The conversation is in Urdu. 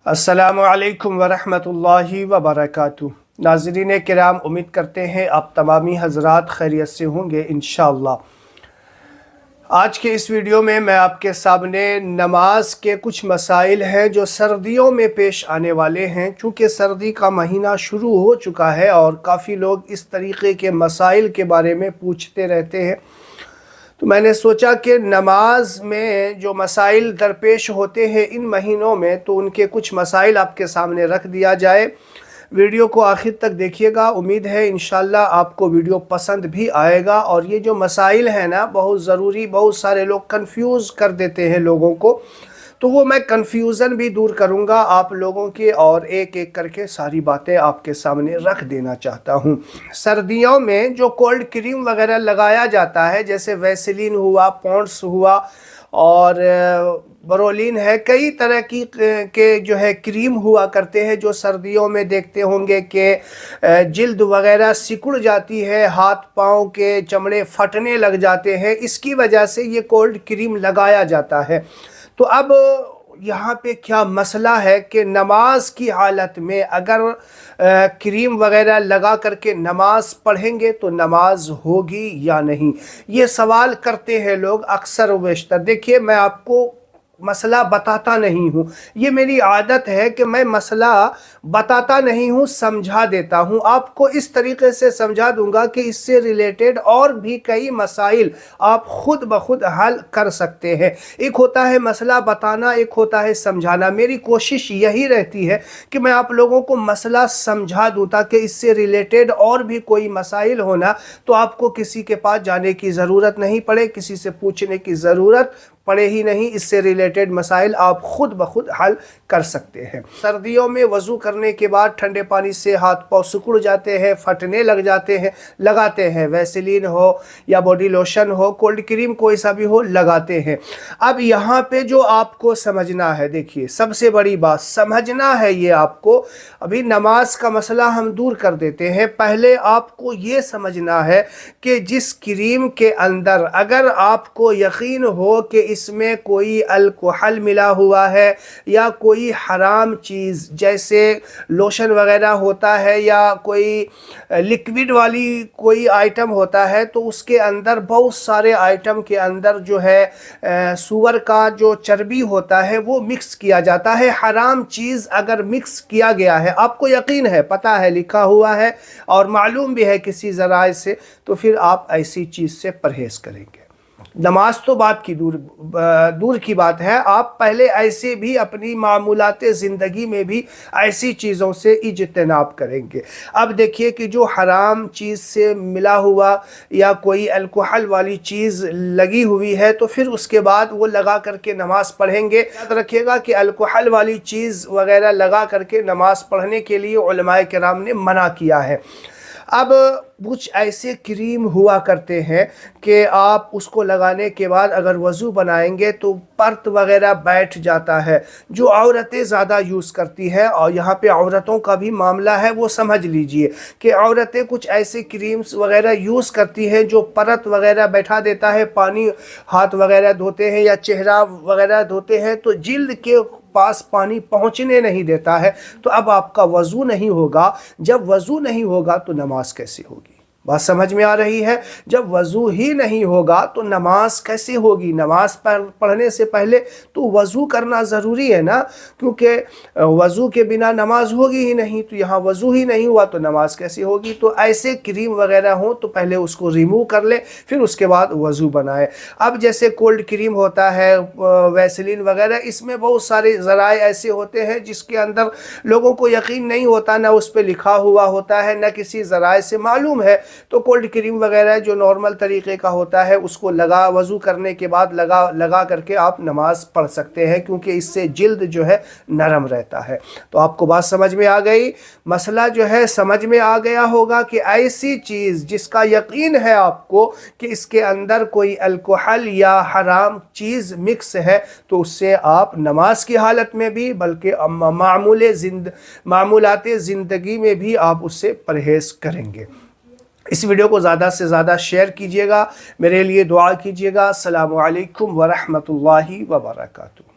السلام علیکم ورحمۃ اللہ وبرکاتہ۔ ناظرین کرام، امید کرتے ہیں آپ تمامی حضرات خیریت سے ہوں گے انشاءاللہ۔ آج کے اس ویڈیو میں آپ کے سامنے نماز کے کچھ مسائل ہیں جو سردیوں میں پیش آنے والے ہیں، چونکہ سردی کا مہینہ شروع ہو چکا ہے اور کافی لوگ اس طریقے کے مسائل کے بارے میں پوچھتے رہتے ہیں، تو میں نے سوچا کہ نماز میں جو مسائل درپیش ہوتے ہیں ان مہینوں میں، تو ان کے کچھ مسائل آپ کے سامنے رکھ دیا جائے۔ ویڈیو کو آخر تک دیکھیے گا، امید ہے انشاءاللہ آپ کو ویڈیو پسند بھی آئے گا۔ اور یہ جو مسائل ہیں نا، بہت ضروری، بہت سارے لوگ کنفیوز کر دیتے ہیں لوگوں کو، تو وہ میں کنفیوژن بھی دور کروں گا آپ لوگوں کے، اور ایک ایک کر کے ساری باتیں آپ کے سامنے رکھ دینا چاہتا ہوں۔ سردیوں میں جو کولڈ کریم وغیرہ لگایا جاتا ہے، جیسے ویسلین ہوا، پونڈس ہوا اور برولین ہے، کئی طرح کی کے جو ہے کریم ہوا کرتے ہیں جو سردیوں میں دیکھتے ہوں گے کہ جلد وغیرہ سکڑ جاتی ہے، ہاتھ پاؤں کے چمڑے پھٹنے لگ جاتے ہیں، اس کی وجہ سے یہ کولڈ کریم لگایا جاتا ہے۔ تو اب یہاں پہ کیا مسئلہ ہے کہ نماز کی حالت میں اگر کریم وغیرہ لگا کر کے نماز پڑھیں گے تو نماز ہوگی یا نہیں، یہ سوال کرتے ہیں لوگ اکثر و بیشتر۔ دیکھیے، میں آپ کو مسئلہ بتاتا نہیں ہوں، یہ میری عادت ہے کہ میں مسئلہ بتاتا نہیں ہوں، سمجھا دیتا ہوں۔ آپ کو اس طریقے سے سمجھا دوں گا کہ اس سے ریلیٹڈ اور بھی کئی مسائل آپ خود بخود حل کر سکتے ہیں۔ ایک ہوتا ہے مسئلہ بتانا، ایک ہوتا ہے سمجھانا۔ میری کوشش یہی رہتی ہے کہ میں آپ لوگوں کو مسئلہ سمجھا دوں، تاکہ اس سے ریلیٹڈ اور بھی کوئی مسائل ہونا تو آپ کو کسی کے پاس جانے کی ضرورت نہیں پڑے، کسی سے پوچھنے کی ضرورت پڑے ہی نہیں۔ اس سے ریلیٹڈ مسائل آپ خود بخود حل کر سکتے ہیں۔ سردیوں میں وضو کرنے کے بعد ٹھنڈے پانی سے ہاتھ پاؤں سکڑ جاتے ہیں، پھٹنے لگ جاتے ہیں، لگاتے ہیں، ویسلین ہو یا باڈی لوشن ہو، کولڈ کریم کوئی سا بھی ہو، لگاتے ہیں۔ اب یہاں پہ جو آپ کو سمجھنا ہے، دیکھیے سب سے بڑی بات سمجھنا ہے یہ آپ کو۔ ابھی نماز کا مسئلہ ہم دور کر دیتے ہیں، پہلے آپ کو یہ سمجھنا ہے کہ جس کریم کے اندر اگر آپ کو یقین ہو کہ اس میں کوئی الکحل ملا ہوا ہے یا کوئی حرام چیز جیسے لوشن وغیرہ ہوتا ہے یا کوئی لکوڈ والی کوئی آئٹم ہوتا ہے، تو اس کے اندر بہت سارے آئٹم کے اندر جو ہے سور کا جو چربی ہوتا ہے وہ مکس کیا جاتا ہے۔ حرام چیز اگر مکس کیا گیا ہے، آپ کو یقین ہے، پتہ ہے، لکھا ہوا ہے اور معلوم بھی ہے کسی ذرائع سے، تو پھر آپ ایسی چیز سے پرہیز کریں گے۔ نماز تو بات کی دور کی بات ہے، آپ پہلے ایسے بھی اپنی معمولات زندگی میں بھی ایسی چیزوں سے اجتناب کریں گے۔ اب دیکھیے کہ جو حرام چیز سے ملا ہوا یا کوئی الکحل والی چیز لگی ہوئی ہے، تو پھر اس کے بعد وہ لگا کر کے نماز پڑھیں گے۔ یاد رکھیے گا کہ الکحل والی چیز وغیرہ لگا کر کے نماز پڑھنے کے لیے علماء کرام نے منع کیا ہے۔ اب کچھ ایسے کریم ہوا کرتے ہیں کہ آپ اس کو لگانے کے بعد اگر وضو بنائیں گے تو پرت وغیرہ بیٹھ جاتا ہے، جو عورتیں زیادہ یوز کرتی ہیں، اور یہاں پہ عورتوں کا بھی معاملہ ہے، وہ سمجھ لیجئے کہ عورتیں کچھ ایسے کریمز وغیرہ یوز کرتی ہیں جو پرت وغیرہ بیٹھا دیتا ہے۔ پانی ہاتھ وغیرہ دھوتے ہیں یا چہرہ وغیرہ دھوتے ہیں تو جلد کے پاس پانی پہنچنے نہیں دیتا ہے، تو اب آپ کا وضو نہیں ہوگا۔ جب وضو نہیں ہوگا تو نماز کیسے ہوگی؟ بات سمجھ میں آ رہی ہے؟ جب وضو ہی نہیں ہوگا تو نماز کیسے ہوگی؟ نماز پڑھنے سے پہلے تو وضو کرنا ضروری ہے نا، کیونکہ وضو کے بنا نماز ہوگی ہی نہیں، تو یہاں وضو ہی نہیں ہوا تو نماز کیسے ہوگی؟ تو ایسے کریم وغیرہ ہوں تو پہلے اس کو ریموو کر لیں، پھر اس کے بعد وضو بنائیں۔ اب جیسے کولڈ کریم ہوتا ہے، ویسلین وغیرہ، اس میں بہت سارے ذرائع ایسے ہوتے ہیں جس کے اندر لوگوں کو یقین نہیں ہوتا، نہ اس پہ لکھا ہوا ہوتا ہے، نہ کسی ذرائع سے معلوم ہے، تو کولڈ کریم وغیرہ جو نارمل طریقے کا ہوتا ہے اس کو وضو کرنے کے بعد لگا کر کے آپ نماز پڑھ سکتے ہیں، کیونکہ اس سے جلد جو ہے نرم رہتا ہے۔ تو آپ کو بات سمجھ میں آ گئی، مسئلہ جو ہے سمجھ میں آ گیا ہوگا کہ ایسی چیز جس کا یقین ہے آپ کو کہ اس کے اندر کوئی الکحل یا حرام چیز مکس ہے، تو اس سے آپ نماز کی حالت میں بھی بلکہ معمولات زندگی میں بھی آپ اس سے پرہیز کریں گے۔ اس ویڈیو کو زیادہ سے زیادہ شیئر کیجئے گا، میرے لیے دعا کیجئے گا۔ السلام علیکم ورحمۃ اللہ وبرکاتہ۔